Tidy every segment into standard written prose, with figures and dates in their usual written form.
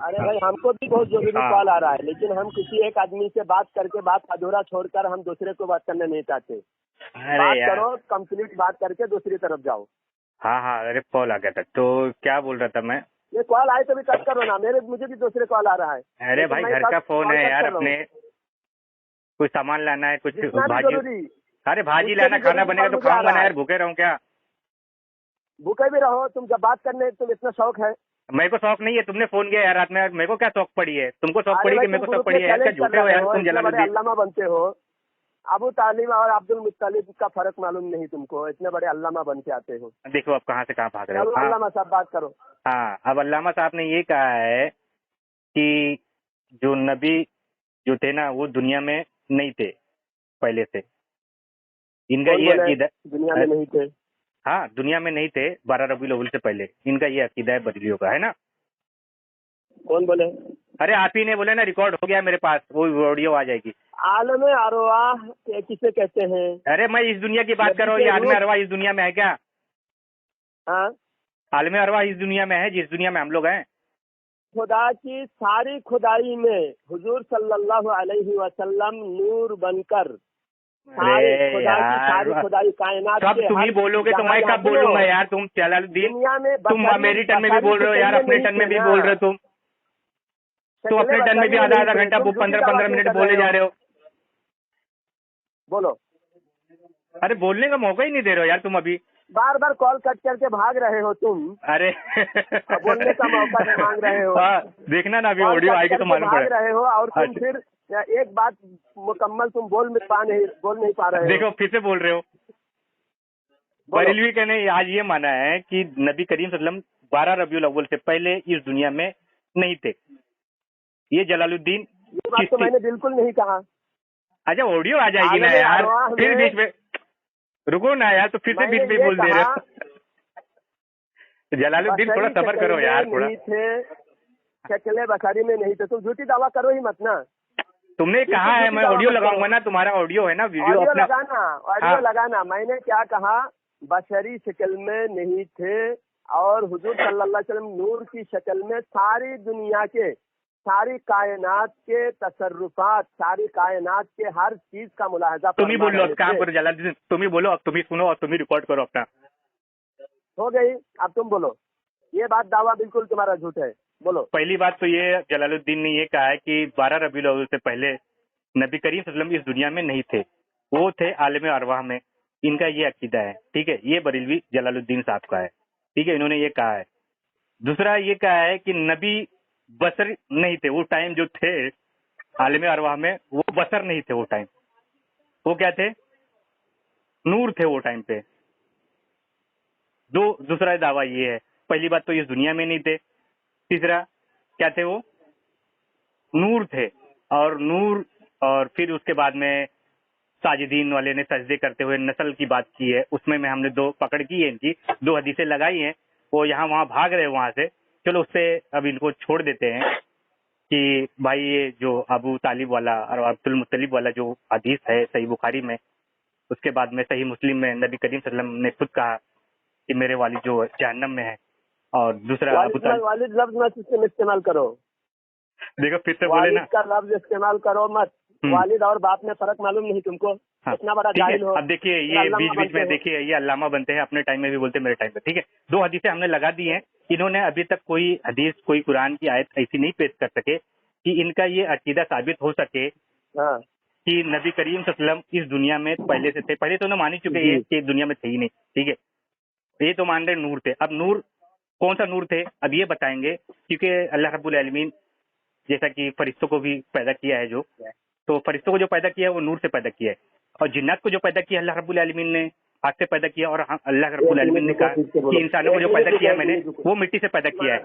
अरे भाई हमको भी बहुत जरूरी कॉल आ रहा है, लेकिन हम किसी एक आदमी से बात करके बात अधूरा छोड़कर हम दूसरे को बात करना नहीं चाहते। बात करो, कंप्लीट बात करके दूसरी तरफ जाओ। हाँ हाँ, अरे कॉल आ गया था तो क्या बोल रहा था मैं, ये कॉल आए तो भी कट करो ना, मुझे भी दूसरे कॉल आ रहा है। अरे भाई घर का फोन है यार, अपने कुछ सामान लाना है, कुछ भाजी, अरे भाजी लाना, खाना बनेगा तो खाऊंगा ना यार, भूखे रहूं क्या? भूखे भी रहो, तुम जब बात करने तुम इतना शौक है। मेरे को शौक नहीं है, तुमने फोन किया यार रात में, मेरे को क्या शौक पड़ी है? तुमको शौक पड़ी कि मेरे को शौक पड़ी है? क्या झूठे हो यार तुम जलालुद्दीन, अल्लामा बनते हो। अबू तालिब और अब्दुल मुत्तलिब का फर्क मालूम नहीं तुमको, इतने बड़े अल्लामा बन के आते हो। देखो अब कहाँ से कहाँ भाग रहे हो। अल्लामा साहब बात करो। हाँ, अब अल्लामा साहब ने ये कहा है कि जो नबी जो थे ना वो दुनिया में नहीं थे पहले से, इनका ये अकीदा दुनिया में नहीं थे। हाँ, दुनिया में नहीं थे 12 रबीउल अव्वल से पहले, इनका ये अकीदा है बरेलियों का, है ना? कौन बोले? अरे आप ही ने बोले ना, रिकॉर्ड हो गया मेरे पास, वो ऑडियो आ जाएगी। आलम अरवाह किसे कहते हैं? अरे मैं इस दुनिया की बात कर रहा हूँ, ये आलम अरवाह इस दुनिया में है क्या? हाँ, आलम अरवाह इस दुनिया में है जिस दुनिया में हम लोग हैं। खुदा की सारी खुदाई में हुजूर सल्लल्लाहु अलैहि वसल्लम नूर बनकर सारी खुदाई कायनात कब तुम ही बोलोगे तो मैं कब बोलूंगा यार? तुम जलालुद्दीन, तुम मेरी टर्न में भी बोल रहे हो यार, अपने टर्न में भी बोल रहे हो तुम अपने टर्न में भी आधा आधा घंटा 15-15 मिनट बोले जा रहे हो। बोलो। अरे बोलने का मौका ही नहीं दे रहे हो यार तुम, अभी बार बार कॉल कट करके भाग रहे हो तुम। अरे बोलने का मौका नहीं मांग रहे हो। देखना ना, अभी ऑडियो आएगी तो मालूम पड़ेगा। रहे हो और तुम फिर एक बात मुकम्मल तुम बोल नहीं पा रहे हो। देखो फिर से बोल रहे हो। बरेलवी का ने आज ये माना है कि नबी करीम सल्लल्लाहु अलैहि वसल्लम 12 रबीउल अव्वल से पहले इस दुनिया में नहीं थे। ये जलालुद्दीन, ये बात तो मैंने बिल्कुल नहीं कहा। अच्छा ऑडियो आ जाएगी ना यार, फिर बीच में रुको ना यार, तो फिर से बीच में बोल दे रहे हो। जलालुद्दीन थोड़ा सब्र करो यार, थोड़ा। शक्ल बसारी में नहीं थे, तुम झूठी दावा करो ही मत ना। तुमने कहा है मैं ऑडियो लगाऊंगा ना, तुम्हारा ऑडियो है ना, वीडियो अपना ऑडियो लगाना। मैंने क्या कहा? बशरी शक्ल में नहीं थे और हुजूर सल्लल्लाहु अलैहि वसल्लम नूर की शक्ल में सारी दुनिया के, सारी कायनात के तसर्रुफात, सारी कायनात के हर चीज का मुलाहजा। तुम ही बोलो, काम करो जलालुद्दीन, तुम ही बोलो, अब तुम ही सुनो और तुम ही रिकॉर्ड करो अपना। हो गई, अब तुम बोलो। ये बात दावा बिल्कुल तुम्हारा झूठ है, बोलो। पहली बात तो ये जलालुद्दीन ने ये कहा है कि 12 रबीउल अव्वल से पहले नबी करीम सल्लल्लाहु अलैहि वसल्लम इस दुनिया में नहीं थे, वो थे आलम अरवाह में, इनका ये अकीदा है, ठीक है? ये बरेलवी जलालुद्दीन साहब का है, ठीक है? इन्होंने ये कहा है। दूसरा ये कहा है कि नबी बसर नहीं थे, वो टाइम जो थे आलम अरवाह में वो बसर नहीं थे, वो टाइम वो क्या थे? नूर थे वो टाइम पे। दूसरा दावा ये है, पहली बात तो इस दुनिया में नहीं थे, तीसरा क्या थे? वो नूर थे, और नूर, और फिर उसके बाद में साजिदीन वाले ने सजदे करते हुए नस्ल की बात की है, उसमें में हमने दो पकड़ की है, इनकी दो हदीसें लगाई हैं, वो यहाँ वहाँ भाग रहे हैं वहां से। चलो उससे अब इनको छोड़ देते हैं कि भाई ये जो अबू तालिब वाला और अब्दुल मुत्तलिब वाला जो हदीस है सही बुखारी में, उसके बाद में सही मुस्लिम में नबी करीम सल्लल्लाहु अलैहि वसल्लम ने खुद कहा कि मेरे वालिद जो जहन्नम में है, और दूसरा वालिद लफ्ज मत इस्तेमाल करो। देखो फिर से बोले ना, का लफ्ज इस्तेमाल करो मत। वालिद और बाप में फर्क मालूम नहीं तुमको? हाँ, इतना बड़ा जाहिल हो। अब देखिए ये बीच बीच में देखिए ये अल्लामा बनते हैं, अपने टाइम में भी बोलते मेरे टाइम में, ठीक है? दो हदीसें हमने लगा दी हैं, इन्होंने अभी तक कोई हदीस, कोई कुरान की आयत ऐसी नहीं पेश कर सके कि इनका ये अकीदा साबित हो सके कि नबी करीम सल्लल्लाहु अलैहि वसल्लम इस दुनिया में पहले से थे। पहले तो उन्हें मान ही चुके हैं कि दुनिया में थे ही नहीं, ठीक है? ये तो मान रहे नूर थे। अब नूर कौन सा नूर थे अब ये बताएंगे, क्योंकि अल्लाह रब्बुल आलमीन जैसा कि फरिश्तों को भी पैदा किया है, जो तो फरिश्तों को जो पैदा किया है वो नूर से पैदा किया है, और जिन्नात को जो पैदा किया अल्लाह रब्बुल आलमीन ने आग से पैदा किया, और अल्लाह रब्बुल आलमीन ने कहा कि इंसानों को जो पैदा किया मैंने वो मिट्टी से पैदा किया है,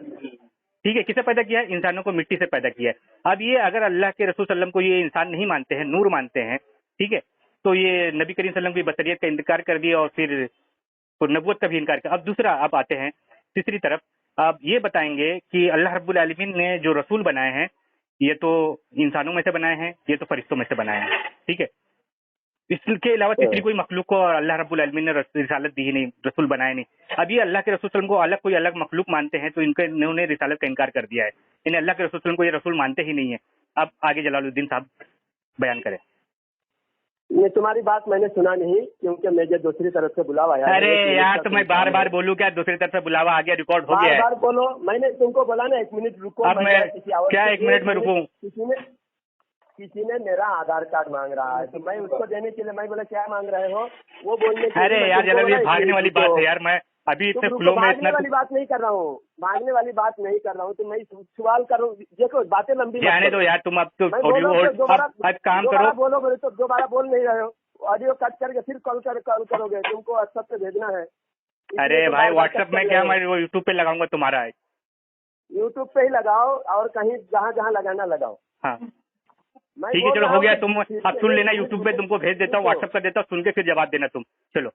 ठीक है? किसे पैदा किया है? इंसानों को मिट्टी से पैदा किया है। अब ये अगर अल्लाह के रसूल सल्लम को ये इंसान नहीं मानते हैं, नूर मानते हैं, ठीक है, तो ये नबी करीम सल्लम की बसरियत का इनकार कर दिया और फिर नबूवत का भी इनकार किया। अब दूसरा, अब आते हैं तीसरी तरफ, अब ये बताएंगे कि अल्लाह रब्बुल आलमीन ने जो रसूल बनाए हैं ये तो इंसानों में से बनाए हैं, ये तो फरिश्तों में से बनाए हैं, ठीक है? اس کے علاوہ تیسری کوئی مخلوق کو اللہ رب العالمین نے رسالت دی ہی نہیں، رسول بنایا نہیں. اب یہ اللہ کے رسول صلی اللہ علیہ وسلم کو الگ کوئی الگ مخلوق مانتے ہیں تو انہوں نے رسالت کا انکار کر دیا ہے. انہیں اللہ کے رسول صلی اللہ علیہ وسلم کو یہ رسول مانتے ہی نہیں ہے. اب آگے جلال الدین صاحب بیان کریں. یہ تمہاری بات میں نے سنا نہیں کیونکہ مجھے دوسری طرف سے بلاوا آیا. ارے یار تو میں بار بار بولوں کیا؟ دوسری طرف سے بلاوا آ گیا، ریکارڈ ہو گیا ہے. بار بولو، میں نے تم کو بولا نا 1 منٹ رکو. اب میں کیا 1 منٹ میں رکوں؟ کسی نے میرا آدھار کارڈ مانگ رہا ہے تو میں اس کو دینے کے لیے میں بولا کیا مانگ رہے ہو وہ بولنے کے لیے. ارے یار جلال یہ بھاگنے والی بات ہے یار. میں ابھی اتنے فلو میں بھاگنے والی بات نہیں کر رہا ہوں، بھاگنے والی بات نہیں کر رہا ہوں. تو میں سوال کروں، دیکھو باتیں لمبی جانے دو یار. تم اب تو اب کام کرو. بولو بولے تو دوبارہ بول نہیں رہے ہو. آڈیو کٹ کر کے پھر کال کرو گے. تم کو واٹس ایپ پہ بھیجنا ہے. ارے بھائی واٹس ایپ میں کیا، میں یوٹیوب پہ لگاؤں گا تمہارا. یوٹیوب پہ ہی لگاؤ اور کہیں جہاں جہاں لگانا لگاؤ. ہاں ٹھیک ہے چلو ہو گیا. تم اب سن لینا، یوٹیوب پہ تم کو بھیج دیتا ہوں، واٹس ایپ کر دیتا ہوں، سن کے پھر جواب دینا تم. چلو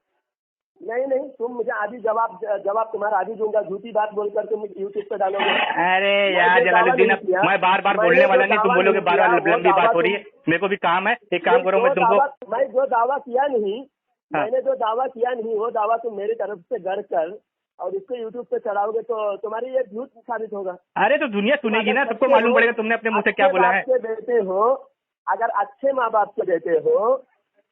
نہیں تم مجھے آدھی جواب تمہارا آدھی دوں گا. جھوٹی بات بول کر تم یوٹیوب پہ ڈالو گے. ارے یار جلال الدین میں بار بار بولنے والا نہیں، تم بولو گے بار بار لمبی بات ہو رہی ہے. میرے کو بھی کام ہے، ایک کام کرو میں تم کو. میں جو دعویٰ کیا نہیں، میں نے جو دعویٰ کیا نہیں وہ دعویٰ تم میری طرف سے گڑھ کر اور اس کو یوٹیوب پہ چڑھاؤ گے تو تمہاری یہ جھوٹ ثابت ہوگا. ارے تو دنیا سنے گی نا، سب کو معلوم پڑے گا تم نے اپنے منہ سے کیا بولا ہے. بیٹے ہو اگر اچھے ماں باپ کے بیٹے ہو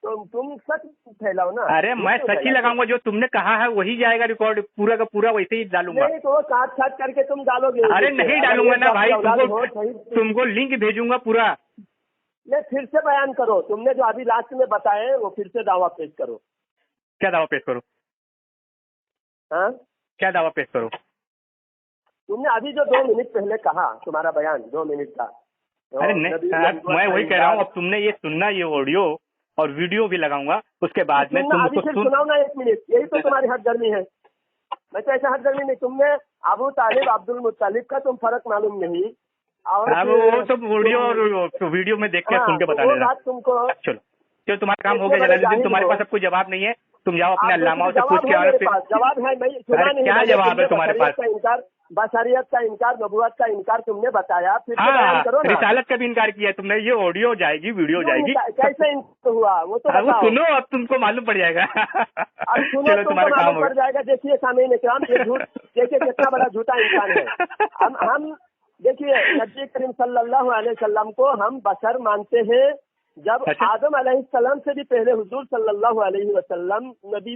تو تم سچ پھیلاؤ نا. ارے میں سچ ہی لگاؤں گا، جو تم نے کہا ہے وہی جائے گا ریکارڈ، پورا کا پورا ویسے ہی ڈالوں گا. نہیں تو ساتھ کر کے تم ڈالو گے. ارے نہیں ڈالوں گا نا بھائی، تم کو لنک بھیجوں گا پورا. نہیں پھر سے بیان کرو. تم نے جو ابھی لاسٹ میں بتائے وہ پھر سے دعویٰ پیش کرو. کیا دعویٰ پیش کرو؟ ہاں کیا دعویٰ پیش کرو؟ تم نے ابھی جو 2 منٹ پہلے کہا، تمہارا بیان 2 منٹ کا. ارے میں وہی کہہ رہا ہوں. اب تم نے یہ سننا، یہ آڈیو اور ویڈیو بھی لگاؤں گا، اس کے بعد میں تم کو سناؤں گا 1 منٹ. یہی تو تمہاری حد گرمی ہے. میں تو ایسا حد گرمی نہیں. تم نے ابو طالب عبد المطلب کا تم فرق معلوم نہیں. اور وہ سب آڈیو اور ویڈیو میں دیکھ کے سن کے بتا دینا. تم کو چلو تمہارا کام ہو گیا جلال الدین. تمہارے پاس اب کوئی جواب نہیں ہے، تم جاؤ اپنے علامہ سے پوچھ کے. جواب ہے کیا جواب ہے تمہارے پاس؟ بشریت کا انکار، نبوت کا انکار تم نے بتایا. ہاں رسالت کا بھی انکار کیا تم نے. یہ آڈیو جائے گی، ویڈیو جائے گی. کیسے ہوا وہ تو سنو، اب تم کو معلوم پڑ جائے گا. چلو تمہارا کام پڑ جائے گا. دیکھیے سامعین کرام، یہ جھوٹ دیکھیے کتنا بڑا جھوٹا انسان ہے. ہم دیکھیے نبی کریم صلی اللہ علیہ وسلم کو ہم بشر مانتے ہیں. جب آدم علیہ السلام سے بھی پہلے حضور صلی اللہ علیہ وسلم نبی،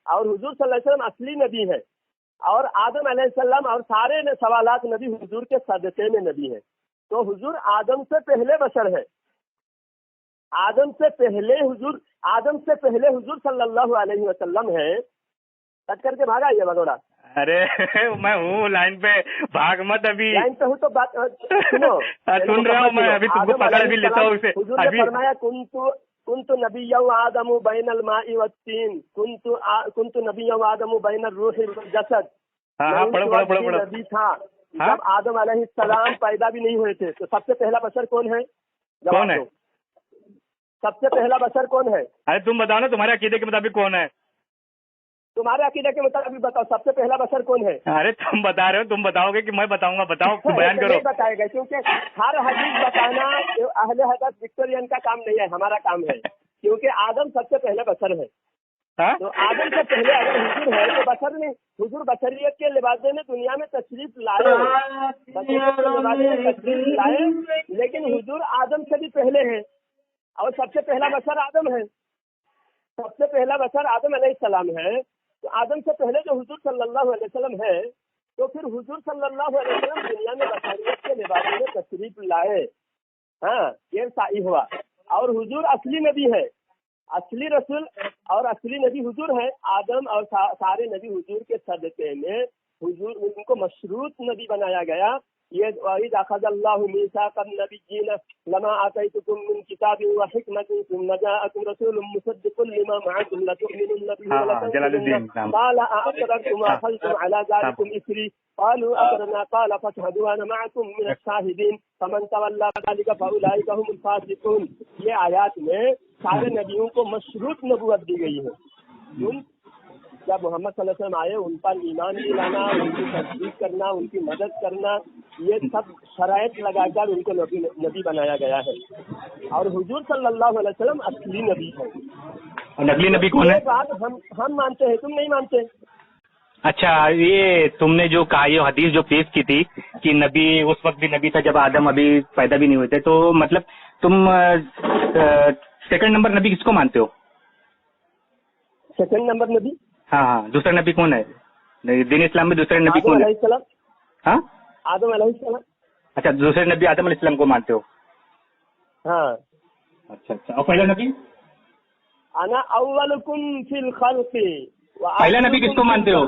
اور حضور صلی اللہ علیہ وسلم اصلی نبی ہے، اور آدم علیہ السلام اور سارے سوالات نبی حضور کے صدقے میں نبی ہے. تو حضور آدم سے پہلے بشر ہے. آدم سے پہلے حضور صلی اللہ علیہ وسلم ہے. کٹ کر کے بھاگا یہ بگوڑا. ارے میں ہوں لائن پہ، بھاگ مت. ابھی لائن پہ ہوں تو بات سنو. سن رہا ہوں میں، ابھی تم کو پکڑ بھی لیتا ہوں اسے. حضور نے فرمایا کنت نبی آدم بین الماء والطین، کنت نبی آدم بین الروح والجسد. پڑھو. نبی تھا جب آدم علیہ السلام پیدا بھی نہیں ہوئے تھے. تو سب سے پہلا بشر کون ہے؟ کون ہے سب سے پہلا بشر کون ہے؟ ارے تم بتاؤ نا، تمہارے عقیدے کے مطابق کون ہے؟ تمہارے عقیدے کے مطابق بتاؤ سب سے پہلا بشر کون ہے؟ ارے تم بتا رہے ہو، تم بتاؤ گے کہ میں بتاؤں گا؟ بتاؤ، بیان کرو. نہیں بتائے گا کیونکہ ہر حدیث بتانا اہل حدیث وکٹورین کا کام نہیں ہے، ہمارا کام ہے. کیونکہ آدم سب سے پہلے بشر ہے. تو آدم سے پہلے اگر حضور ہے تو بشر نہیں. حضور بشریت کے لباسے میں دنیا میں تشریف لائے، لیکن حضور آدم سے بھی پہلے ہیں اور سب سے پہلا بشر آدم ہے. سب سے پہلا بشر آدم علیہ السلام ہے. تو آدم سے پہلے جو حضور صلی اللہ علیہ وسلم ہے، تو پھر حضور صلی اللہ علیہ وسلم دنیا میں بشریت کے لباس میں تشریف لائے. ہاں یہ صحیح ہوا. اور حضور اصلی نبی ہے، اصلی رسول اور اصلی نبی حضور ہے. آدم اور سارے نبی حضور کے صدقے میں حضور ان کو مشروط نبی بنایا گیا. یہ وَإِذْ أَخَذَ اللَّهُ مِيثَاقَ النَّبِيِّينَ لَمَا آتَيْتُكُم مِّن كِتَابٍ وَحِكْمَةٍ ثُمَّ جَاءَكُمْ رَسُولٌ مُّصَدِّقٌ لِّمَا مَعَكُمْ لَتُؤْمِنُنَّ بِهِ وَلَتَنصُرُنَّهُ قَالَ أَأَقْرَرْتُمْ وَأَخَذْتُمْ عَلَىٰ ذَٰلِكُمْ إِصْرِي قَالُوا أَقْرَرْنَا قَالَ فَاشْهَدُوا وَأَنَا مَعَكُم مِّنَ الشَّاهِدِينَ فَمَن تَوَلَّىٰ فَذَٰلِكَ فَأُولَٰئِكَ هُمُ الْفَاسِقُونَ. یہ آیات میں سارے نبیوں کو مشروط نبوت دی گئی ہے. جب محمد صلی اللہ علیہ وسلم آئے ان پر ایمان بھی لانا، ان کی تصدیق کرنا، ان کی مدد کرنا، یہ سب شرائط لگا کر ان کو نبی بنایا گیا ہے. اور حضور صلی اللہ علیہ وسلم اصلی نبی ہے. اور نقلی نبی کون ہے؟ یہ بات ہم مانتے ہیں، تم نہیں مانتے. اچھا، یہ تم نے جو کہا، یہ حدیث جو پیش کی تھی کہ نبی اس وقت بھی نبی تھا جب آدم ابھی پیدا بھی نہیں ہوئے تھے، تو مطلب تم سیکنڈ نمبر نبی کس کو مانتے ہو؟ سیکنڈ نمبر نبی؟ ہاں، دوسرا نبی کون ہے دین اسلام میں؟ دوسرے نبی کون آدم ہے؟ علیہ السلام. ہاں، آدم علیہ السلام. اچھا، دوسرے نبی آدم علیہ السلام کو مانتے ہو؟ ہاں. اچھا، اور پہلا نبی؟ انا اولکم فی الخلق. پہلا نبی کس کو مانتے ہو؟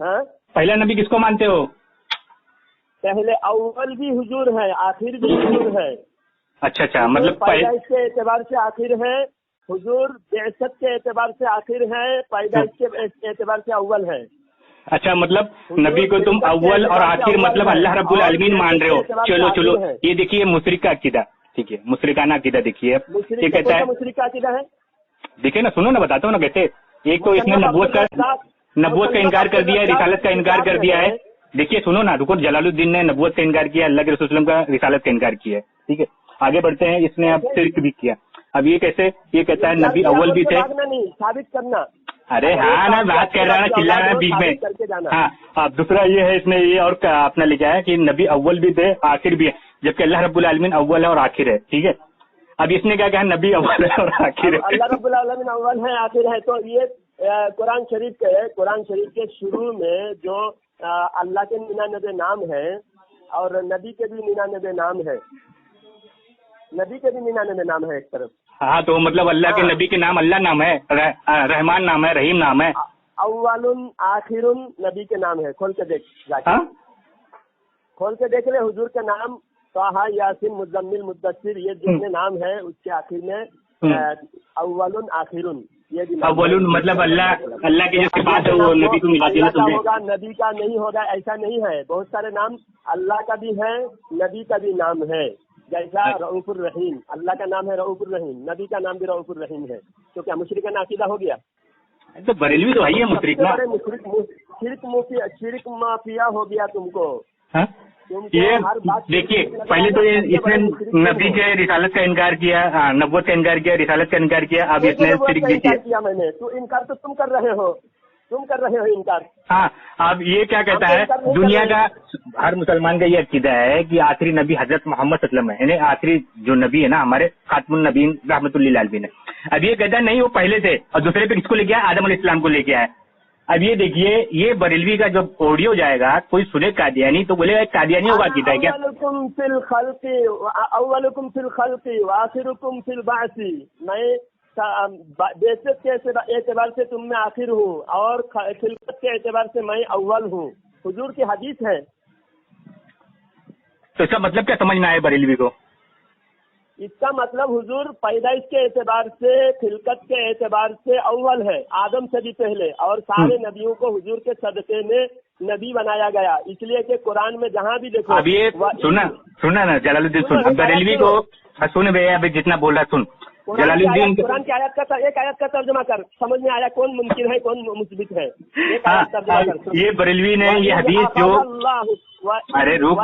ہاں، پہلا نبی کس کو مانتے ہو؟ پہلے اول بھی حضور ہے، آخر بھی حضور ہے. اچھا، مطلب پیدائش کے اعتبار سے آخر ہے حضور، بعثت کے اعتبار سے آخر ہے، پیدائش کے اعتبار سے اول ہے. اچھا، مطلب نبی کو تم اول اور آخر مطلب اللہ رب العالمین مان رہے ہو. چلو یہ دیکھیے مشرک کا عقیدہ، ٹھیک ہے، مشرکانہ عقیدہ. دیکھیے یہ کہتا ہے، مشرک کا عقیدہ ہے. دیکھیے نا، سنو نا، بتاتا ہوں نا کیسے. ایک تو اس نے نبوت کا انکار کر دیا ہے، رسالت کا انکار کر دیا ہے. دیکھیے سنو نا، رکو. جلال الدین نے نبوت کا انکار کیا، اللہ کے رسول وسلم کا رسالت کا انکار کیا ہے. ٹھیک ہے، آگے بڑھتے ہیں. اس نے اب شرک بھی کیا. اب یہ کیسے؟ یہ کہتا ہے نبی اول بھی تھے. ثابت کرنا. ارے ہاں نا، بات کر رہا نا، چلا رہا ہے بیچ میں. ہاں، اب دوسرا یہ ہے، اس نے یہ اور اپنا لکھا ہے کہ نبی اول بھی تھے آخر بھی ہے، جبکہ اللہ رب العالمین اول ہے اور آخر ہے. ٹھیک ہے، اب اس نے کیا کہا؟ نبی اول ہے اور آخر ہے. اللہ رب العالمین اول ہے، آخر ہے. تو یہ قرآن شریف کے شروع میں جو اللہ کے 99 نام ہے اور نبی کے بھی 99 نام ہے. نبی کے بھی 99 نام ہے ایک طرف. ہاں، تو مطلب اللہ کے نبی کے نام اللہ نام ہے، رحمان نام ہے، رحیم نام ہے. اول آخر نبی کے نام ہے. کھول کے دیکھ، کھول کے دیکھ لے حضور کے نام. طٰہٰ، یاسین، مزمل، مدثر، یہ جتنے نام ہے اس کے آخر میں اول آخر. یہ بھی اول مطلب اللہ کے جو صفات ہے وہ نبی کو ملا دینا ہوگا، نبی کا نہیں ہوگا، ایسا نہیں ہے. بہت سارے نام اللہ کا بھی ہے، نبی کا بھی نام ہے. جیسا رؤوف الرحیم، اللہ کا نام ہے رؤوف الرحیم، نبی کا نام بھی رؤوف الرحیم ہے. تو کیا مشرکانہ عقیدہ ہو گیا؟ تو بریلوی تو ہے مشرک نا. شرک مافیا ہو گیا تم کو. یہ دیکھیے، پہلے تو اس نے نبی کے رسالت کا انکار کیا، نبوت کا انکار کیا، رسالت کا انکار کیا. اب اس نے شرک بھی کیا. میں نے تو انکار تو تم کر رہے ہو انکار. ہاں، اب یہ کیا کہتا ہے؟ دنیا کا ہر مسلمان کا یہ عقیدہ ہے کہ آخری نبی حضرت محمد صلی اللہ علیہ وسلم ہے، یعنی آخری جو نبی ہے نا ہمارے خاتم النبیین رحمۃ اللہ علیہ ہے. اب یہ کہتا ہے نہیں، وہ پہلے تھے. اور دوسرے پہ کس کو لے کے آیا؟ آدم علیہ السلام کو لے کے آیا. اب یہ دیکھیے، یہ بریلوی کا جب آڈیو جائے گا، کوئی سنے قادیانی تو بولے قادیانی ہوگا عقیدہ ہے کیا؟ اولکم فی الخلق وآخرکم فی البعث. میں بعثت کے اعتبار سے تم میں آخر ہوں اور خلقت کے اعتبار سے میں اول ہوں. حضور کی حدیث ہے. تو اس کا مطلب کیا سمجھ میں آئے بریلوی کو؟ اس کا مطلب حضور پیدائش کے اعتبار سے، خلقت کے اعتبار سے اول ہے، آدم سے بھی پہلے. اور سارے نبیوں کو حضور کے صدقے میں نبی بنایا گیا، اس لیے کہ قرآن میں جہاں بھی دیکھو. اب یہ سننا نا جلال الدین، سن بریلوی کو سن بھیا، ابھی جتنا بول رہا سن. جلال الدین قرآن کی ایک آیت کا ترجمہ کر، سمجھ میں آیا کون منکر ہے کون مثبت ہے. یہ بریلوی نے یہ حدیث جو ارے رک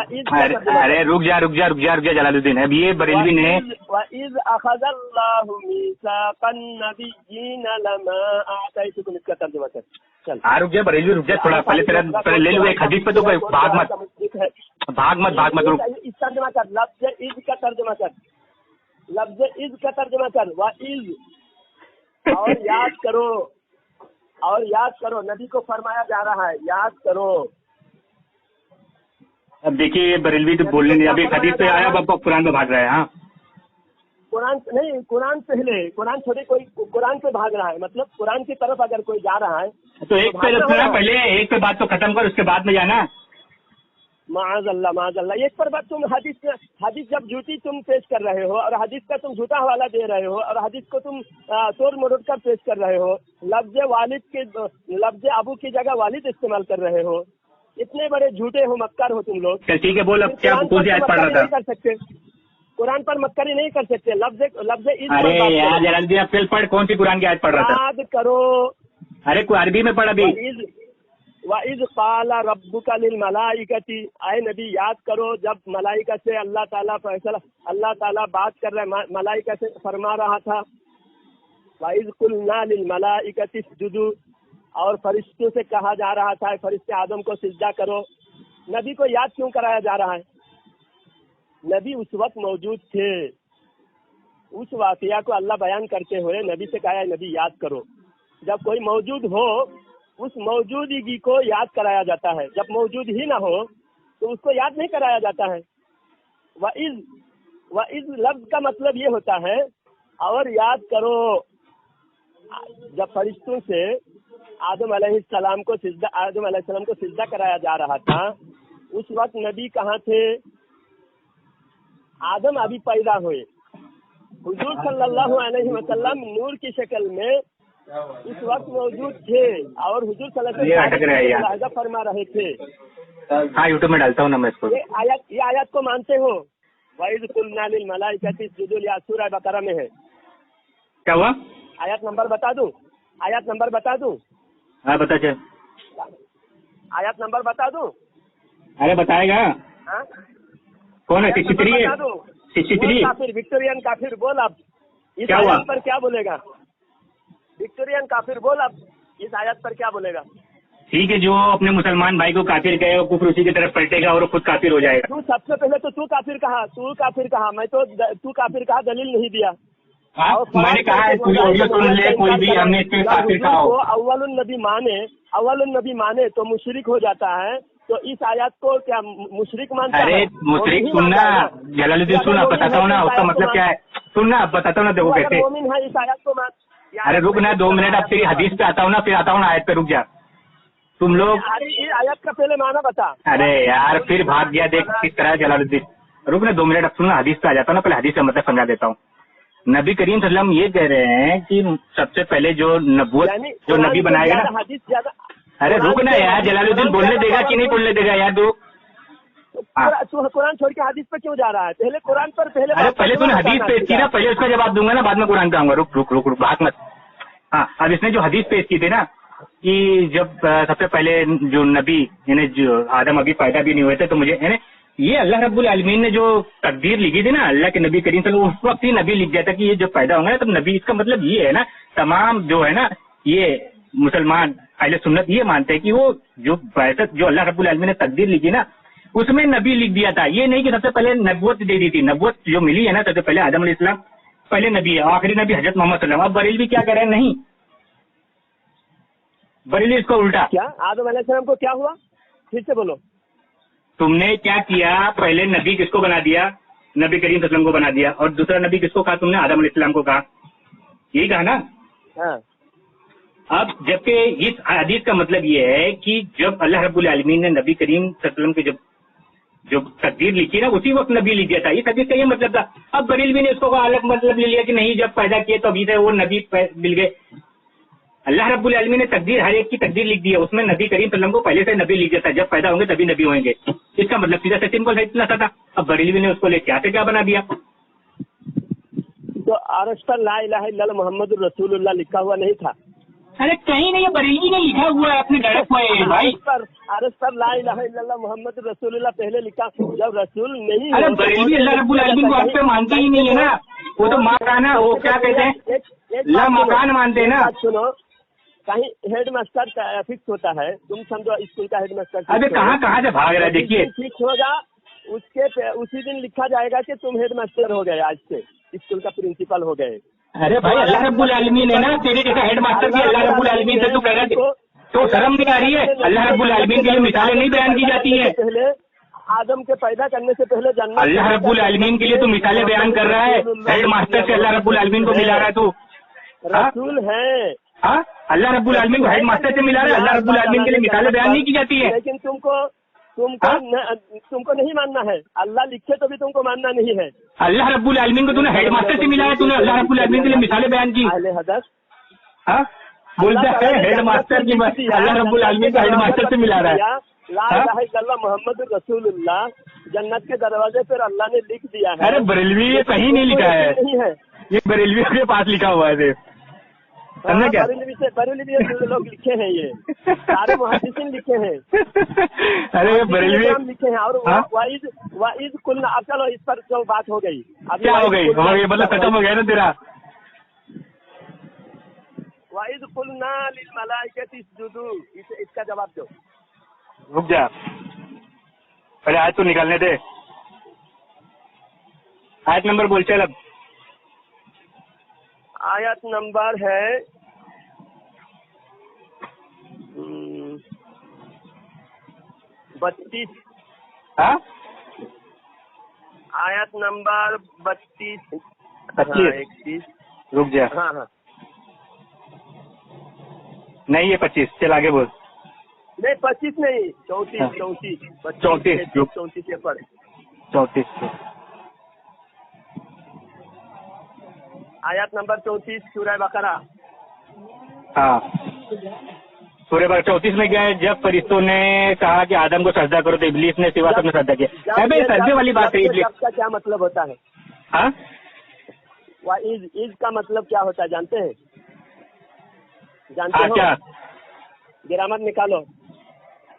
جا جلال الدین. اب یہ بریلوی نے وَإِذْ أَخَذَ اللَّهُ مِيثَاقَ النَّبِيِّينَ لَمَا آتَيْتُكُم، اس کا ترجمہ کر. چل رک جا بریلوی، رک جا تھوڑا، پہلے لے لو ایک حدیث پہ تو بھاگ مت رک. اس ترجمہ کر، لفظ اذ کا ترجمہ کر، لفظ عز کا ترجمہ کر. وَإِذْ، اور یاد کرو نبی کو فرمایا جا رہا ہے، یاد کرو. اب دیکھیے یہ بریلوی تو بولنے نہیں، ابھی حدیث پہ آیا، اب آپ کو قرآن میں بھاگ رہا ہے. ہاں، قرآن نہیں، قرآن پہلے، قرآن چھوڑے، کوئی قرآن پہ بھاگ رہا ہے. مطلب قرآن کی طرف اگر کوئی جا رہا ہے تو ایک پہلے ایک پہ بات تو ختم کر، اس کے بعد میں جانا. معاذ اللہ. ایک پر بات، تم حدیث جب جھوٹی تم پیش کر رہے ہو اور حدیث کا تم جھوٹا حوالہ دے رہے ہو اور حدیث کو تم توڑ مروڑ کر پیش کر رہے ہو، لفظ ابو کی جگہ والد استعمال کر رہے ہو. اتنے بڑے جھوٹے ہو، مکار ہو تم لوگ. ٹھیک ہے، بول اب کیا کون سی آیت پڑھ رہا تھا؟ کر سکتے कुरान पर मक्करी नहीं कर सकते, लफ्ज इज पर अरे बात यार करो। जलालुद्दीन आप कल पढ़, कौन सी कुरान की आयत पढ़ रहा था? याद करो। अरे कोई अरबी में पढ़ अभी। वइज़ क़ाला रब्बुका लिल मलाइकति, आए नबी याद करो जब मलाइका से अल्लाह ताला बात कर रहे, मलाइका से फरमा रहा था वइज़ कुलना लिल मलाइकति इसजुदू, और फरिश्तों से कहा जा रहा था फरिश्ते आदम को सिजदा करो। नबी को याद क्यों कराया जा रहा है? नबी उस वक्त मौजूद थे। उस वाकया को अल्लाह बयान करते हुए नबी से कहा नबी याद करो। जब कोई मौजूद हो उस मौजूदगी को याद कराया जाता है, जब मौजूद ही ना हो तो उसको याद नहीं कराया जाता है। वइज़ लफ्ज का मतलब ये होता है और याद करो जब फरिश्तों से आदम अलैहिस्सलाम को सिजदा कराया जा रहा था, उस वक्त नबी कहाँ थे? आदम अभी पैदा हुए। हुजूर सल्लल्लाहु अलैहि वसल्लम नूर की शक्ल में उस वक्त मौजूद थे और हुजूर सल्लल्लाहु अलैहि वसल्लम फरमा रहे थे। हाँ यूट्यूब में डालता हूँ ना मैं इसको। ये आयत को मानते हो? वइज़ कुलना लिल मलाइकति इसजुदू, या सूरह बकरा में है। क्या हुआ? आयत नंबर बता दूं? हाँ बता चल। आयत नंबर बता दूं? अरे बताएगा। हाँ? कौन है? 63 है? 63 काफिर, विक्टोरियन काफिर बोल अब इस क्या हुआ? आयत पर क्या बोलेगा? विक्टोरियन काफिर बोल अब इस आयत पर क्या बोलेगा? ठीक है, जो अपने मुसलमान भाई को काफिर कहे वो कुफ्र उसी की तरफ पलटेगा और वो खुद काफिर हो जाएगा। तू सबसे पहले तो तू काफिर कहा, मैं तो तू काफिर कहा दलील नहीं दिया। मैंने कहा है पूरी ऑडियो सुन ले, कोई भी हमने इसमें काफिर कहा हो। अव्वलुन नबी माने तो मुशरिक हो जाता है, तो इस आयत को क्या मुशरिक मानता है? अरे मुशरिक सुनना जलालुद्दीन, सुन बताता हूँ ना उसका मतलब क्या है, सुनना बताता हूँ ना देखो कैसे। मोमिन है इस आयत को मान। अरे रुक ना 2 मिनट, अब तेरी हदीस पे आता हूँ ना, फिर आता हूँ ना आयत पे, रुक जा तुम लोग। अरे आयत का पहले माना बता। अरे यार फिर भाग गया, देख किस तरह जलालुद्दीन। रुक ना 2 मिनट, अब सुनना हदीस पे आ जाता हूँ ना, पहले हदीस का मतलब समझा देता हूँ। नबी करीम सल्लल्लाहु अलैहि वसल्लम ये कह रहे हैं कि सबसे पहले जो नबूवत जो नबी बनाएगा ना। हदीस ज्यादा। अरे रुक ना यार जलालुद्दीन, बोलने देगा कि नहीं बोलने देगा यार तू? तू कुरान छोड़ के हदीस पे क्यों जा रहा है? पहले कुरान पर अरे पहले तूने हदीस पेश की ना, पहले उसका जवाब दूंगा ना, बाद में कुरान पे आऊंगा। रुक भाग मत। हाँ, अब इसने जो हदीस पेश की थी ना कि जब सबसे पहले जो नबी यानी जो आदम अभी पैदा भी नहीं हुए थे, तो मुझे यानी ये अल्लाह रब्बुल आलमीन ने जो तकदीर लिखी थी ना, अल्लाह के नबी करीम सल्लल्लाहु अलैहि वसल्लम उस वक्त ही नबी लिख दिया था कि ये जब पैदा होंगे ना तब नबी। इसका मतलब ये है ना, तमाम जो है ना ये मुसलमान अहले सुन्नत ये मानते हैं कि वो जो बैसत जो अल्लाह रब्बुल आलमीन ने तकदीर लिखी ना उसमें नबी लिख दिया था। ये नहीं कि सबसे पहले नबूवत दे दी थी। नबूवत जो मिली है ना सबसे पहले आदम अलैहिस्सलाम पहले नबी है, आखिरी नबी हजरत मोहम्मद सल्लल्लाहु अलैहि वसल्लम। अब बरेलवी क्या कह रहे हैं? नहीं, बरेलवी इसको उल्टा। क्या आदम अलैहिस्सलाम को क्या हुआ? फिर से बोलो। तुमने क्या किया? पहले नबी किसको बना दिया? नबी करीम सल्लल्लाहु अलैहि वसल्लम को बना दिया, और दूसरा नबी किसको कहा तुमने? आदम अलैहिस्सलाम को कहा। यही कहा ना? हाँ। अब जबकि इस हदीस का मतलब ये है कि जब अल्लाह रब्बुल आलमीन ने नबी करीम सल्लल्लाहु अलैहि वसल्लम की जो तकदीर लिखी ना उसी वक्त नबी लिख दिया था। इस हदीस का ये मतलब था। अब बरेलवी ने इसको अलग मतलब ले लिया कि नहीं जब पैदा किए तो अभी से वो नबी मिल गए। अल्लाह रब्बुल आलमीन ने तकदीर हर एक की तकदीर लिख दी है, उसमें नबी करीम सल्लल्लाहु अलैहि वसल्लम को पहले से नबी लिख दिया था, जब पैदा होंगे तभी नबी होंगे। इसका मतलब सीधा से सिंपल है, इतना सा था। अब बरेलवी ने उसको ले क्या से क्या बना दिया। तो अरश पर ला इलाहा इल्लल्लाह मुहम्मदुर रसूलुल्लाह लिखा हुआ नहीं था? अरे कहीं नहीं, बरेलवी ने लिखा हुआ है अपने डायरेक्ट में भाई। अरश पर ला इलाहा इल्लल्लाह मुहम्मदुर रसूलुल्लाह पहले लिखा, जब रसूल नहीं। अरे बरेलवी अल्लाह रब्बुल आलमीन को आप पे मानते ही नहीं है ना, वो तो मकाना वो क्या कहते हैं ला मकान मानते हैं ना। सुनो, कहीं हेड मास्टर का फिक्स होता है, तुम समझो स्कूल का हेड मास्टर। अबे कहाँ से भाग रहा है? देखिए फिक्स होगा उसके उसी दिन लिखा जाएगा कि तुम हेड मास्टर हो गए, आज से स्कूल का प्रिंसिपल हो गए। अरे भाई अल्लाह रब्बुल आलमीन है ना, तेरे जैसा हेड मास्टर की अल्लाह रब्बुल आलमीन से तू कह रहा है तो शर्म नहीं आ रही है? अल्लाह रब्बुल आलमीन के लिए मिसालें नहीं बयान की जाती है? पहले आदम के पैदा करने से पहले जन्नत अल्लाह रब्बुल आलमीन के लिए तू मिसालें बयान कर रहा है, हेड मास्टर से अल्लाह रब्बुल आलमीन को मिला रहा है तू। रसूल है। हाँ, अल्लाह रब्बुल आलमीन को हेड मास्टर से मिला रहा है, अल्लाह रब्बुल आलमीन के लिए मिसालें बयान नहीं की जाती है। लेकिन तुमको नहीं मानना है, अल्लाह लिखे तो भी तुमको मानना नहीं है। अल्लाह रब्बुल आलमीन को तूने हेड मास्टर से मिला है, तूने अल्लाह रब्बुल आलमीन के लिए मिसालें बयान की। हाँ बोलता है हेड मास्टर की, अल्लाह रब्बुल आलमीन को हेड मास्टर से मिला रहा है। ला इलाहा इल्लल्लाह मुहम्मदुर रसूलुल्लाह जन्नत के दरवाजे पर अल्लाह ने लिख दिया है। अरे बरेलवी ये कहीं नहीं लिखा है, नहीं है, ये बरेलवी के पास लिखा हुआ है सिर्फ, समझे क्या? बरेलवी लोग लिखे हैं, ये सारे मुहद्दिसीन लिखे हैं। अरे बरेलवी लिखे हैं। और वाइज कुलना, अब चलो इस पर जो बात हो गई, अब क्या हो गई? मतलब खत्म हो गया ना तेरा? वाइज कुलना लिल मलाइकति इसजुदू, इसका जवाब दो। रुक जा, पहले आयत तो निकालने दे। आयत नंबर बोल चल। अब आयत नंबर है 32। हाँ, आयत नंबर 32। 25। रुक जा, हाँ नहीं ये 25, चल आगे बोल। नहीं 25 नहीं, 34। 34 के पर 34। आयत नंबर 34 सूरह बकरा। हाँ, सूरह बकरा 34 में क्या है? जब फरिश्तों ने कहा कि आदम को सजदा करो तो इब्लीस ने सिवा सबने सजदा किया। अबे सजदे वाली बात है। इब्लीस का क्या मतलब होता है? हाँ, इज का मतलब क्या होता है जानते हैं? जानते हो? क्या? ग्रामर निकालो,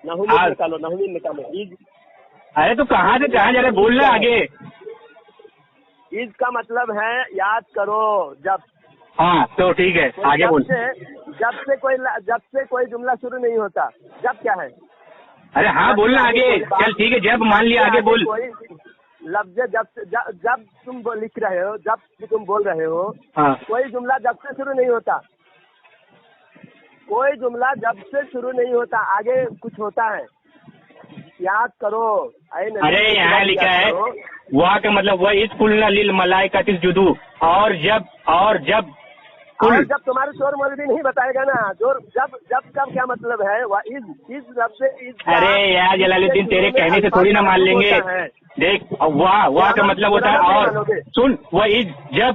नहुमीन निकालो। इज, अरे तो कहाँ से कहाँ जा रहे? बोलना आगे। इज का मतलब है याद करो जब। हाँ तो ठीक है, आगे बोल। जब से कोई जुमला शुरू नहीं होता, जब क्या है? अरे हाँ बोलना आगे। चल ठीक है, जब मान लिया, आगे बोल। कोई लफ्ज जब तुम लिख रहे हो, जब तुम बोल रहे हो, हाँ, कोई जुमला जब से शुरू नहीं होता। कोई जुमला जब से शुरू नहीं होता, आगे कुछ होता है, याद करो। अरे यहाँ लिखा है वहाँ का मतलब वह इस कुलना लिल मलाइकति इसजुदू, और जब तुम्हारे शोर मौलवी नहीं बताएगा ना, जब का क्या मतलब है? वह इज लफ्ज़ इज। अरे यार जलालुद्दीन, तेरे कहने से थोड़ी ना मान लेंगे। देख, वाह का मतलब होता है और सुन, वह इज जब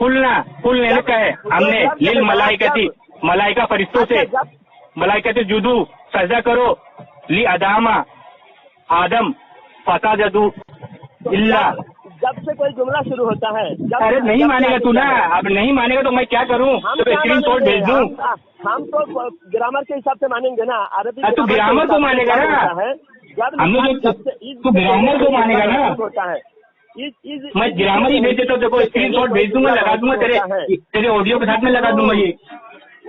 कुलने लिखा है हमने लिल मलाइकति, मलाइका फरिश्तों से, मलाइकति जुदू सजदा करो, ली आदम फसाजदू इल्ला। जब से कोई जुमला शुरू होता है। अरे नहीं मानेगा तू ना, अब नहीं मानेगा तो मैं क्या करूँ? तो स्क्रीन शॉट भेज दूँ? हम तो ग्रामर के हिसाब से मानेंगे ना, अरबी। तू ग्रामर को मानेगा ना, हम लोग तो ग्रामर को मानेगा ना। होता है मैं ग्रामर ही भेज देता हूँ, देखो स्क्रीन शॉट भेज दूंगा, लगा दूंगा तेरे ऑडियो के साथ में लगा दूंगा ये।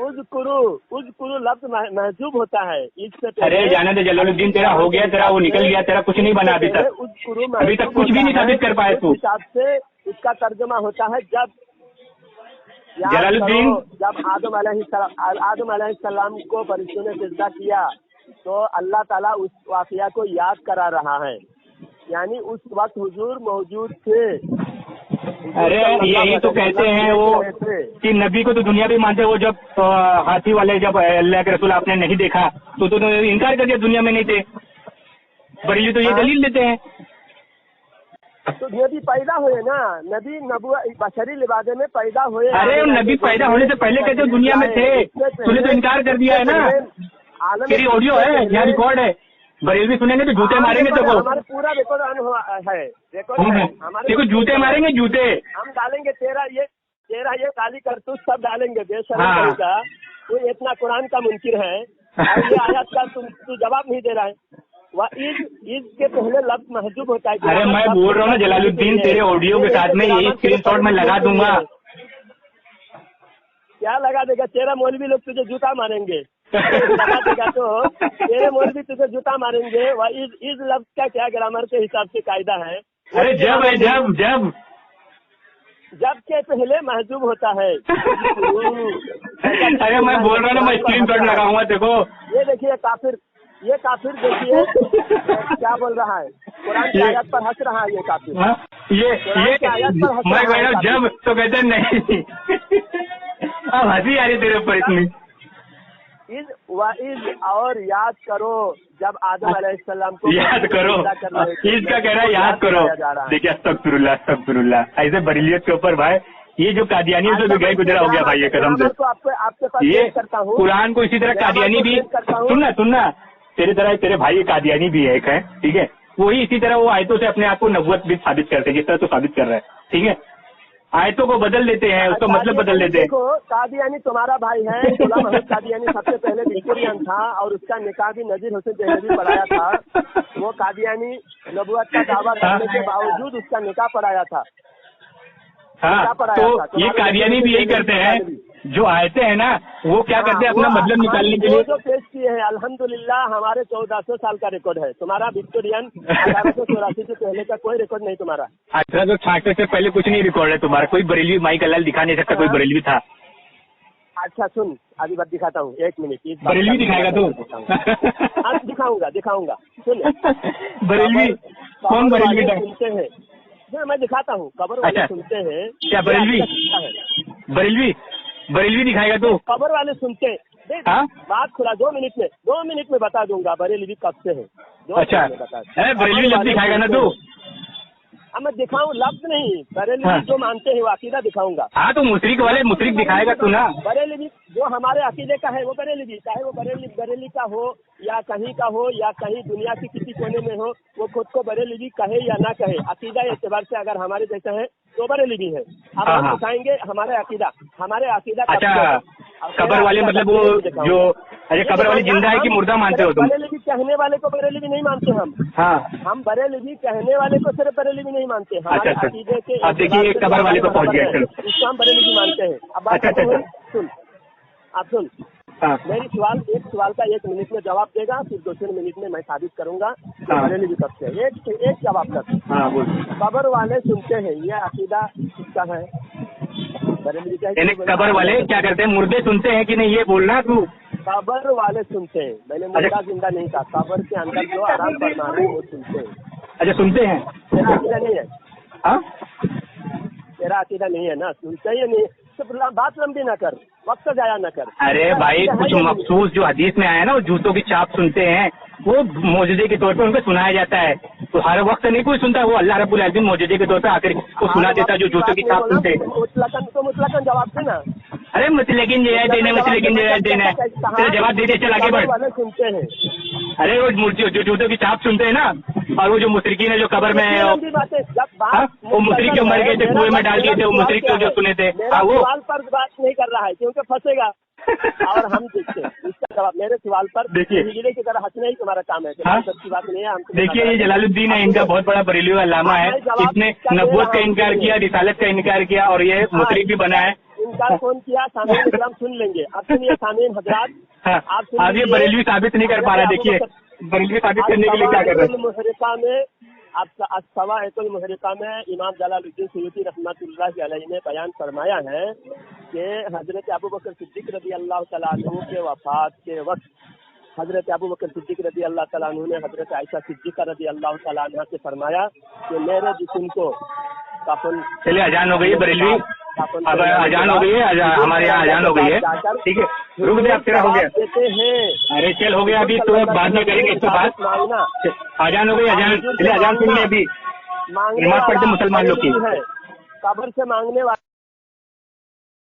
उज़्कुरू लफ्ज़ महजूब होता है इससे। अरे जाने दे जलालुद्दीन, तेरा हो गया, तेरा वो निकल गया, तेरा कुछ नहीं बना अभी तक कुछ भी नहीं साबित कर पाए तू। हिसाब से इसका तर्जुमा होता है जब जलालुद्दीन, जब आदम अलैहिस्सलाम को फरिश्तों ने सिजदा किया तो अल्लाह ताला उस वाक़िया को याद करा रहा है, यानी उस वक्त हुजूर मौजूद थे। अरे यही तो कहते हैं वो कि नबी को तो दुनिया भी मानते, वो जब हाथी वाले जब अल्लाह के रसूल आपने नहीं देखा तो इनकार कर दिया, दुनिया में नहीं थे। बरेली तो ये दलील देते हैं। तो नबी पैदा हुए ना, नबी बशरी लिबादे में पैदा हुए। अरे नबी पैदा होने से पहले कहते दुनिया में थे, तूने तो इनकार कर दिया है ना। तेरी ऑडियो है, यहाँ रिकॉर्ड है, बरेलवी सुनेंगे तो जूते मारेंगे। तो हमारा पूरा रिकॉर्ड है, तेरे को जूते मारेंगे, जूते हम डालेंगे। तेरा ये काली करतूत सब डालेंगे बेशर्म का। तू इतना कुरान का मुनकिर है और ये आयत का तू जवाब नहीं दे रहा है। वह ईद के पहले लफ्ज़ महजूब होता है। अरे मैं बोल रहा हूँ ना जलालुद्दीन, तेरे ऑडियो के साथ में यही स्क्रीनशॉट में लगा दूंगा। क्या लगा देगा? तेरा मौलवी लोग तुझे जूता मारेंगे। लगा देगा तो तेरे मौलवी तुझे जूता मारेंगे। वह इस लफ्ज़ का क्या ग्रामर के हिसाब से कायदा है? अरे जब है, जब के पहले महजूब होता है। अरे मैं बोल रहा हूँ ना, मैं स्क्रीनशॉट लगाऊंगा। देखो ये देखिए काफिर देखिए क्या बोल रहा है, कुरान की आयत पर हंस रहा है ये काफिर। मैं कह रहा हूँ जब, तो कहते नहीं। अब हंसी आ रही तेरे ऊपर इतनी। और याद करो जब आदम अलैहिस्सलाम को याद करो, इसका कह रहा है याद करो। देखिए अस्तगफिरुल्लाह, ऐसे बरेलियत के ऊपर भाई ये जो कादियानी से भी गए गुजरा हो गया भाई, ये कसम से। आपके पास ये करता हूँ कुरान को इसी तरह कादियानी भी सुनना तेरे तरह तेरे भाई कादियानी भी है एक है, ठीक है। وہی اسی طرح وہ آیتوں سے اپنے آپ کو نبوت بھی ثابت کرتے ہیں، جس طرح تو ثابت کر رہا ہے، ٹھیک ہے، آیتوں کو بدل دیتے ہیں، اس کا مطلب بدل دیتے ہیں. دیکھو قادیانی تمہارا بھائی ہے، غلام محمد قادیانی سب سے پہلے وکٹورین تھا اور اس کا نکاح بھی نذیر حسین دہلوی پڑھایا تھا. وہ قادیانی نبوت کا دعویٰ کرنے کے باوجود اس کا نکاح پڑھایا تھا. ہاں تو یہ قادیانی بھی یہی کرتے ہیں، جو آیتیں ہیں نا وہ کیا کرتے ہیں اپنا مطلب نکالنے کے لیے. جو پیش کیے ہیں الحمدللہ ہمارے 1400 سال کا ریکارڈ ہے. تمہارا وکٹورین 1884 سے پہلے کا کوئی ریکارڈ نہیں تمہارا. 1866 سے پہلے کچھ نہیں ریکارڈ ہے تمہارا. کوئی بریلوی مائی کا لال دکھا نہیں سکتا کوئی بریلوی تھا. اچھا سن ابھی بات دکھاتا ہوں، ایک منٹ. بریلوی دکھائے گا تو دکھاؤں گا سن. بریلوی کون بریلوی تھا؟ سنتے ہیں میں دکھاتا ہوں. قبر والے سنتے ہیں کیا بریلوی بریلوی دکھائے گا تو؟ قبر والے سنتے بات کھلا 2 منٹ میں بتا دوں گا بریلوی کب سے ہے. اچھا بریلوی لفظ دکھائے گا نا تو؟ اب میں دکھاؤں لفظ نہیں، بریلوی جو مانتے ہیں وہ عقیدہ دکھاؤں گا. ہاں تو مشرک دکھائے گا تو نا. بریلوی جو ہمارے عقیدے کا ہے وہ بریلوی، چاہے وہ بریلی کا ہو یا کہیں کا ہو یا کہیں دنیا کی کسی کونے میں ہو، وہ خود کو بریلوی کہے یا نہ کہے، عقیدہ اعتبار سے اگر ہمارے جیسا ہے تو بریلوی ہے. اب ہم دکھائیں گے ہمارے عقیدہ. اچھا قبر والے مطلب وہ جو قبر والے زندہ ہے کہ مردہ مانتے ہو تم؟ بریلوی کہنے والے کو بریلوی نہیں مانتے ہم. ہاں ہم بریلوی کہنے والے کو صرف بریلوی نہیں مانتے. ہمارے عقیدے کے اب دیکھیے ایک قبر والے کو پہنچ گیا. اس کو ہم بریلوی مانتے ہیں. اب بات سن میری ایک سوال کا 1 منٹ میں جواب دے گا، پھر 2-3 منٹ میں ثابت کروں گا بریلوی کب سے. ایک جواب تک. قبر والے سنتے ہیں یہ عقیدہ کس کا ہے؟ بریلوی کا. قبر والے کیا کرتے ہیں؟ مردے سنتے ہیں کہ نہیں یہ بولنا تو؟ قبر والے سنتے ہیں. میں نے مردہ زندہ نہیں کہا، قبر کے اندر جو آرام فرما رہے ہیں وہ سنتے ہیں. اچھا سنتے ہیں. تیرا عقیدہ نہیں ہے؟ تیرا عقیدہ نہیں ہے نا، سنتے ہی نہیں. بات لمبی نہ کر، وقت ضائع نہ کر. ارے بھائی کچھ مخصوص جو حدیث میں آیا نا وہ جوتوں کی چاپ سنتے ہیں، وہ معجزے کے طور پہ ان کو سنایا جاتا ہے. تو ہر وقت نہیں کوئی سنتا، وہ اللہ رب العالمین معجزے کے طور پہ آ کر کو سنا دیتا جو جوتوں کی چاپ سنتے ہیں. مطلقاً جواب دینا. ارے لیکن دینا جواب دے دے چل آگے بڑھ. سنتے ہیں. ارے وہ جو جوتوں کی چاپ سنتے ہیں نا، اور وہ جو مشرکین ہے جو قبر میں وہ مشرک جو مر گئے تھے کنویں میں ڈال دیے تھے، وہ مشرک جو سنے تھے وہ سوال پر بات نہیں کر رہا ہے کیونکہ پھنسے گا اور ہم دیکھتے اس کا جواب میرے سوال پر. دیکھیے ہجرے کی طرح ہنسنا ہی تمہارا کام ہے. سچی بات نہیں ہے. دیکھیے یہ جلال الدین ہے، ان کا بہت بڑا بریلوی علامہ ہے. اس نے نبوت کا انکار کیا، رسالت کا انکار کیا اور یہ مشرک بھی بنا ہے. انکار کون کیا؟ سامعین اسلام سن لیں گے. اب سنیے سامعین حضرات، آپ یہ بریلوی ثابت نہیں کر پا رہا. دیکھیے بریلوی ثابت کرنے کے لیے کیا کر رہے ہیں. المحرقہ میں الصواعق المحرقہ میں امام جلال الدین سیوطی رحمۃ اللہ علیہ نے بیان فرمایا ہے کہ حضرت ابوبکر صدیق رضی اللہ تعالیٰ عنہ کے وفات کے وقت حضرت ابوبکر صدیق رضی اللہ تعالیٰ عنہ نے حضرت عائشہ صدیقہ رضی اللہ تعالیٰ عنہ سے فرمایا کہ میرے جسم کو چلیے اذان ہو گئی ہے بریلوی، اب اذان ہو گئی ہے، ہمارے یہاں اذان ہو گئی ہے. ٹھیک ہے رک دے، اب تیرا ہو گیا. ارے چل ہو گیا، ابھی تو بعد میں کریں گے اس کے بعد. اذان ہو گئی، اذان چلیے اذان سن لیں. ابھی نماز پڑھتے مسلمان لوگ کی قبر سے مانگنے والا